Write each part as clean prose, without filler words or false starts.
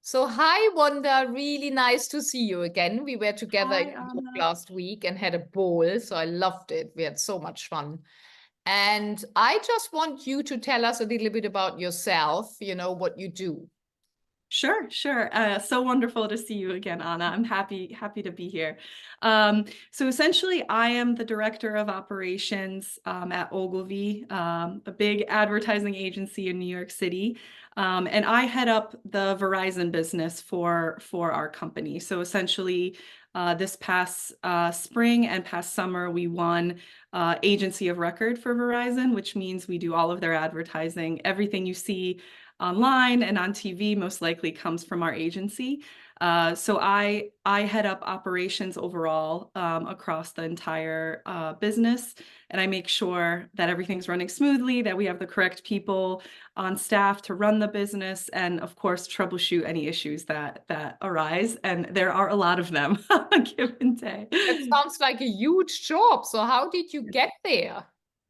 So, hi, Wanda. Really nice to see you again. We were together in Hi, New York Anna. last week and had a ball, so I loved it. We had so much fun. And I just want you to tell us a little bit about yourself, what you do. Sure, sure. So wonderful to see you again, Anna. I'm happy to be here. So essentially, I am the director of operations at Ogilvy, a big advertising agency in New York City. And I head up the Verizon business for our company. So essentially, this past spring and past summer, we won agency of record for Verizon, which means we do all of their advertising. Everything you see online and on TV most likely comes from our agency. So I head up operations overall across the entire business, and I make sure that everything's running smoothly, that we have the correct people on staff to run the business, and of course troubleshoot any issues that arise. And there are a lot of them on a given day. That sounds like a huge job. So, how did you get there?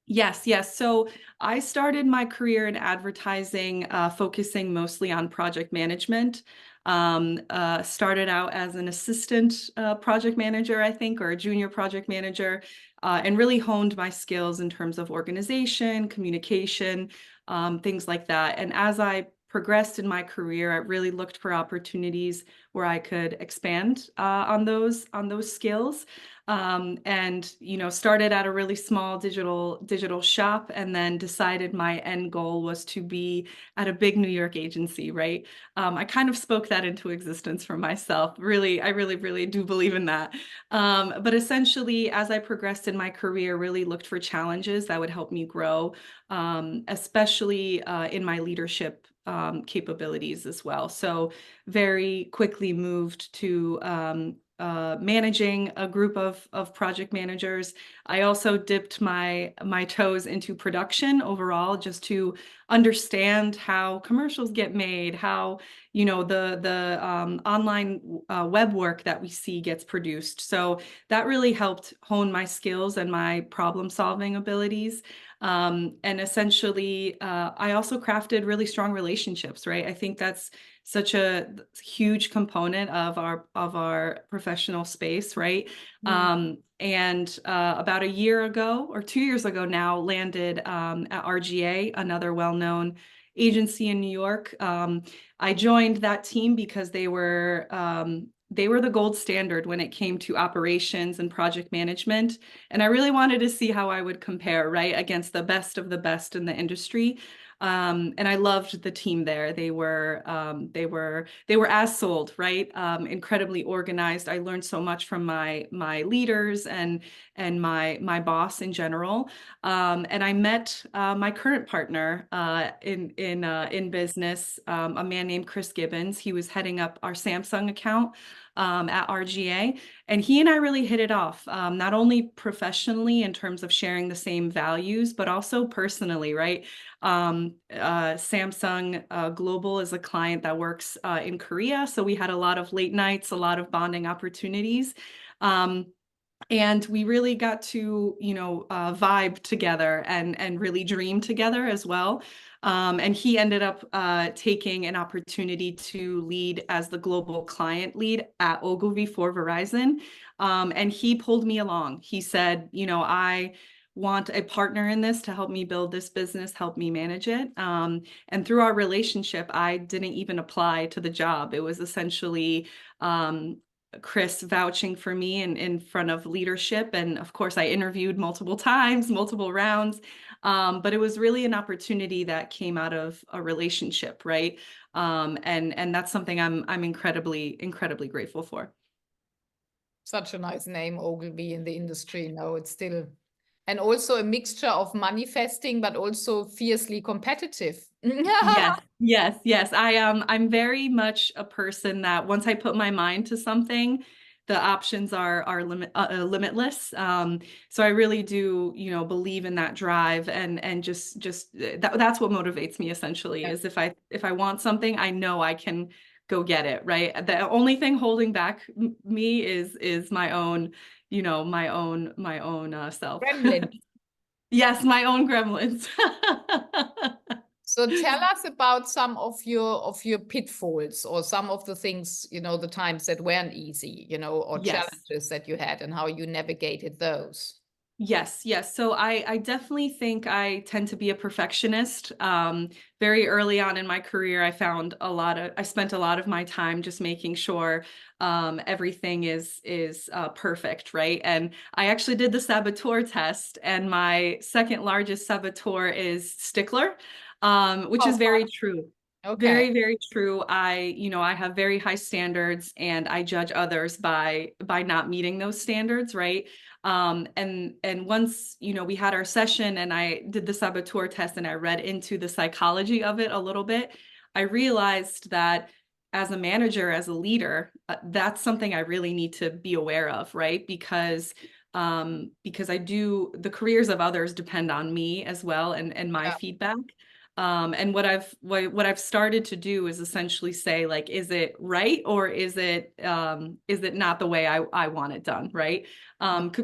Yes, yes. So I started my career in advertising, focusing mostly on project management. Started out as an assistant project manager, I think, or a junior project manager, and really honed my skills in terms of organization, communication, things like that. And as I progressed in my career, I really looked for opportunities where I could expand on those skills. And started at a really small digital shop, and then decided my end goal was to be at a big New York agency, right? I kind of spoke that into existence for myself. Really, I really do believe in that. But essentially, as I progressed in my career, really looked for challenges that would help me grow, especially in my leadership capabilities as well. So very quickly moved to managing a group of project managers. I also dipped my toes into production overall, just to understand how commercials get made, how the online web work that we see gets produced. So that really helped hone my skills and my problem solving abilities. And essentially, I also crafted really strong relationships, right? I think that's such a huge component of our professional space, right? Hmm. And about a year ago or 2 years ago now, landed at RGA, another well-known agency in New York. I joined that team because they were the gold standard when it came to operations and project management. And I really wanted to see how I would compare, right, against the best of the best in the industry. And I loved the team there. They were as sold, right? Incredibly organized. I learned so much from my leaders and my boss in general. And I met my current partner in business, a man named Chris Gibbons. He was heading up our Samsung account at RGA. And he and I really hit it off, not only professionally in terms of sharing the same values, but also personally, right? Samsung Global is a client that works in Korea. So we had a lot of late nights, a lot of bonding opportunities. And we really got to, vibe together and really dream together as well. And he ended up taking an opportunity to lead as the global client lead at Ogilvy for Verizon. And he pulled me along. He said, I want a partner in this to help me build this business, help me manage it. And through our relationship, I didn't even apply to the job. It was essentially Chris vouching for me in front of leadership. And of course, I interviewed multiple times, multiple rounds. But it was really an opportunity that came out of a relationship, right? And that's something I'm incredibly grateful for. Such a nice name, Ogilvy, in the industry. No, it's still, and also a mixture of manifesting, but also fiercely competitive. Yes, yes, yes. I'm very much a person that once I put my mind to something, the options are limitless. So I really do, believe in that drive, and just that's what motivates me essentially, is if I want something, I know I can go get it, right? The only thing holding back me is my own, my own self. Gremlin. Yes, my own gremlins. So tell us about some of your pitfalls, or some of the things, you know, the times that weren't easy, you know, or Yes. challenges that you had and how you navigated those. Yes, yes. So I definitely think I tend to be a perfectionist. Very early on in my career, I spent a lot of my time just making sure everything is perfect, right? And I actually did the saboteur test, and my second largest saboteur is stickler, which Oh, is very true. okay. Very, very true. I have very high standards, and I judge others by not meeting those standards, right? And once, we had our session and I did the saboteur test and I read into the psychology of it a little bit, I realized that as a manager, as a leader, that's something I really need to be aware of, right? Because the careers of others depend on me as well, and my Yeah. feedback. And what I've started to do is essentially say, like, is it right, or is it not the way I want it done, right?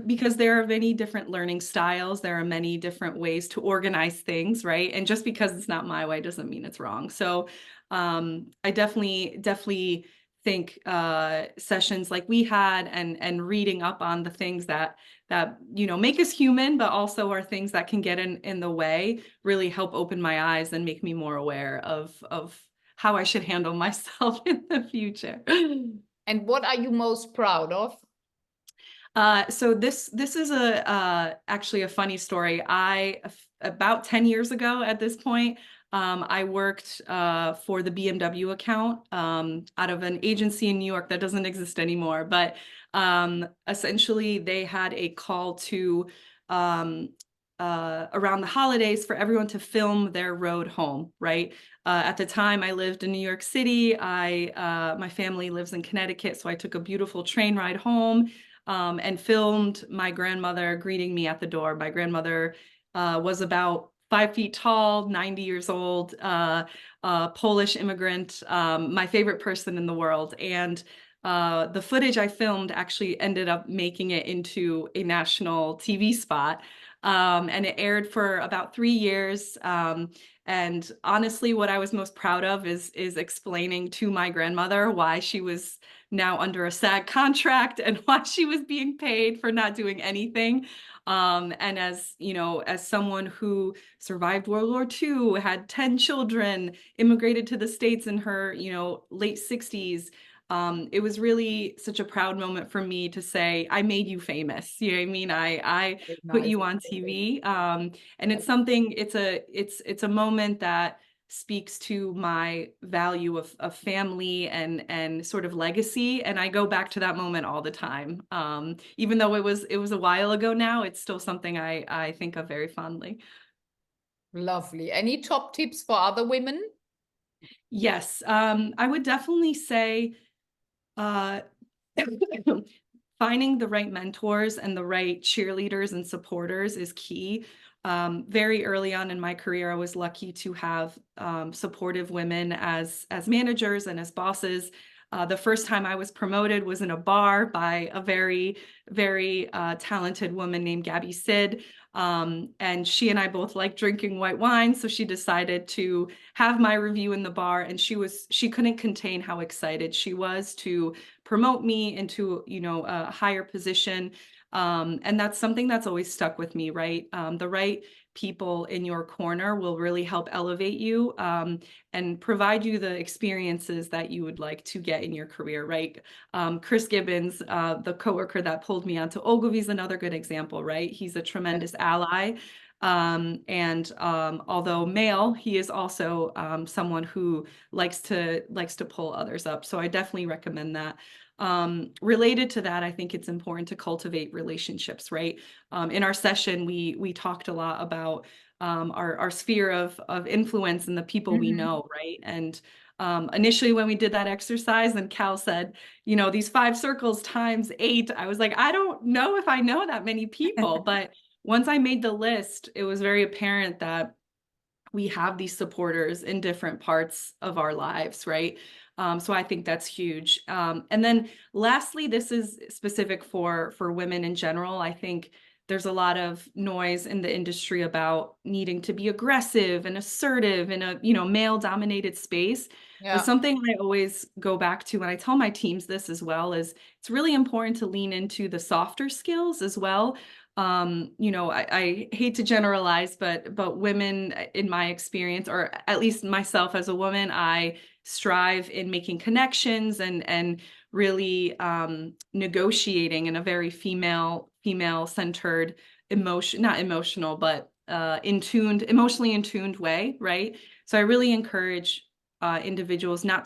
Because there are many different learning styles, there are many different ways to organize things, right? And just because it's not my way doesn't mean it's wrong. So I definitely think sessions like we had, and reading up on the things that make us human, but also are things that can get in the way, really help open my eyes and make me more aware of how I should handle myself in the future. And what are you most proud of? So this is actually a funny story. About 10 years ago at this point, I worked for the BMW account out of an agency in New York that doesn't exist anymore. But essentially, they had a call to around the holidays for everyone to film their road home, right? At the time, I lived in New York City. My family lives in Connecticut, so I took a beautiful train ride home and filmed my grandmother greeting me at the door. My grandmother was about 5 feet tall, 90 years old, Polish immigrant, my favorite person in the world. And the footage I filmed actually ended up making it into a national TV spot. And it aired for about 3 years. And honestly, what I was most proud of is explaining to my grandmother why she was now under a SAG contract and why she was being paid for not doing anything. And as someone who survived World War II, had 10 children, immigrated to the States in her, late 60s, it was really such a proud moment for me to say, I made you famous. You know what I mean? I Very put nice. you on TV. And it's a moment that speaks to my value of family and sort of legacy. And I go back to that moment all the time. Even though it was a while ago now, it's still something I think of very fondly. Lovely. Any top tips for other women? Yes, I would definitely say uh, finding the right mentors and the right cheerleaders and supporters is key. Very early on in my career, I was lucky to have supportive women as managers and as bosses. The first time I was promoted was in a bar by a very, very talented woman named Gabby Sid. And she and I both like drinking white wine, so she decided to have my review in the bar, and she couldn't contain how excited she was to promote me into, a higher position. And that's something that's always stuck with me, right? The right people in your corner will really help elevate you and provide you the experiences that you would like to get in your career, right? Chris Gibbons, the coworker that pulled me onto Ogilvy, is another good example, right? He's a tremendous ally. And although male, he is also someone who likes to pull others up. So I definitely recommend that. Related to that, I think it's important to cultivate relationships, right? In our session, we talked a lot about our sphere of influence and the people we Mhm. know, right? And initially, when we did that exercise, and Cal said, these 5 circles times 8, I was like, I don't know if I know that many people. But once I made the list, it was very apparent that we have these supporters in different parts of our lives, right? So I think that's huge. And then lastly, this is specific for women in general. I think there's a lot of noise in the industry about needing to be aggressive and assertive in a, male dominated space. But Yeah. something I always go back to, and I tell my teams this as well, is it's really important to lean into the softer skills as well. I hate to generalize, but women, in my experience, or at least myself as a woman, I strive in making connections and really negotiating in a very female centered not emotional, but emotionally in tuned way, right? So I really encourage individuals not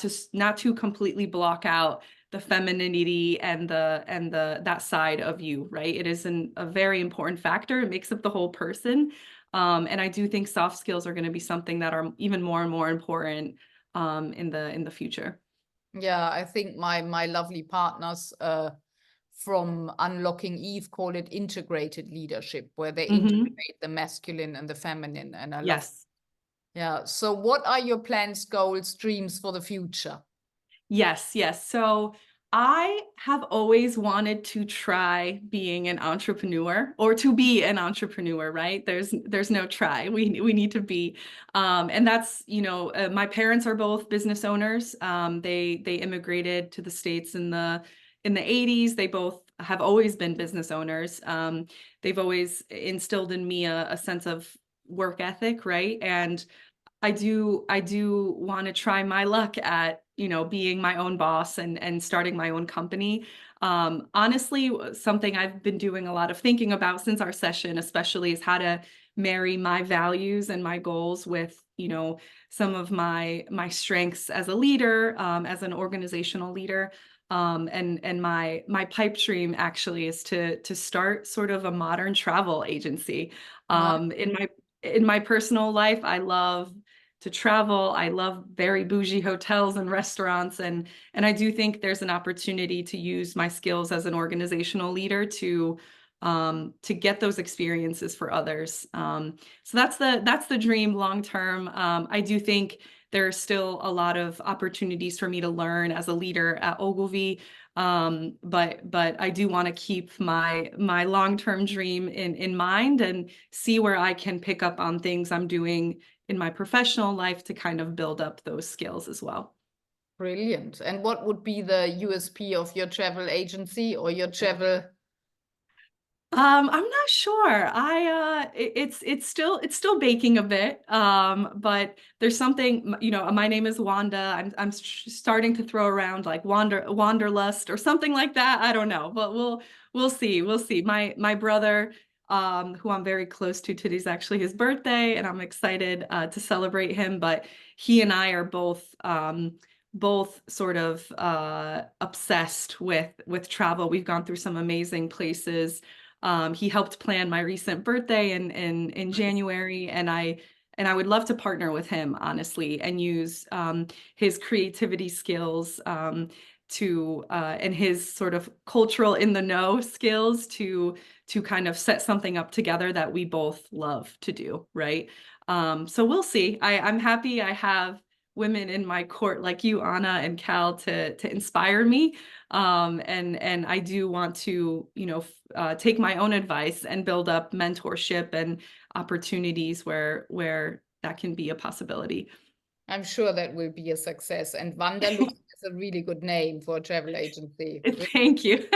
to completely block out the femininity and the that side of you, right? It is a very important factor. It makes up the whole person. And I do think soft skills are going to be something that are even more and more important in the future. Yeah, I think my lovely partners from Unlocking Eve call it integrated leadership, where they integrate the masculine and the feminine. And I love, Yes. yeah. So what are your plans, goals, dreams for the future? Yes, yes. So I have always wanted to try being an entrepreneur, or to be an entrepreneur, right? There's no try. We need to be. And that's, my parents are both business owners. They immigrated to the States in the 80s. They both have always been business owners. They've always instilled in me a sense of work ethic, right? And I do want to try my luck at, being my own boss and starting my own company. Honestly, something I've been doing a lot of thinking about since our session, especially, is how to marry my values and my goals with, some of my strengths as a leader, as an organizational leader. And my pipe dream actually is to start sort of a modern travel agency. Nice. In my personal life, I love to travel. I love very bougie hotels and restaurants, and I do think there's an opportunity to use my skills as an organizational leader to get those experiences for others. So that's the dream long term. I do think there are still a lot of opportunities for me to learn as a leader at Ogilvy. But I do want to keep my long-term dream in mind and see where I can pick up on things I'm doing in my professional life to kind of build up those skills as well. Brilliant. And what would be the USP of your travel agency or your travel? I'm not sure. It's still baking a bit. But there's something, my name is Wanda. I'm starting to throw around like Wanderlust or something like that. I don't know, but we'll see. We'll see. My brother, who I'm very close to, today's actually his birthday, and I'm excited to celebrate him. But he and I are both sort of obsessed with travel. We've gone through some amazing places. He helped plan my recent birthday in January, and I would love to partner with him, honestly, and use his creativity skills and his sort of cultural in the know skills to kind of set something up together that we both love to do, right? So we'll see. I'm happy I have women in my court like you, Anna and Cal, to inspire me. And I do want to, take my own advice and build up mentorship and opportunities where that can be a possibility. I'm sure that will be a success. And Wanderlust is a really good name for a travel agency. Thank you.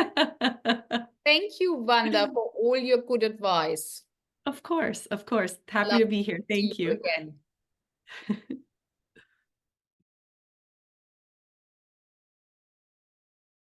Thank you, Wanda, for all your good advice. Of course, of course. Happy Love to be here. to see Thank you you. again.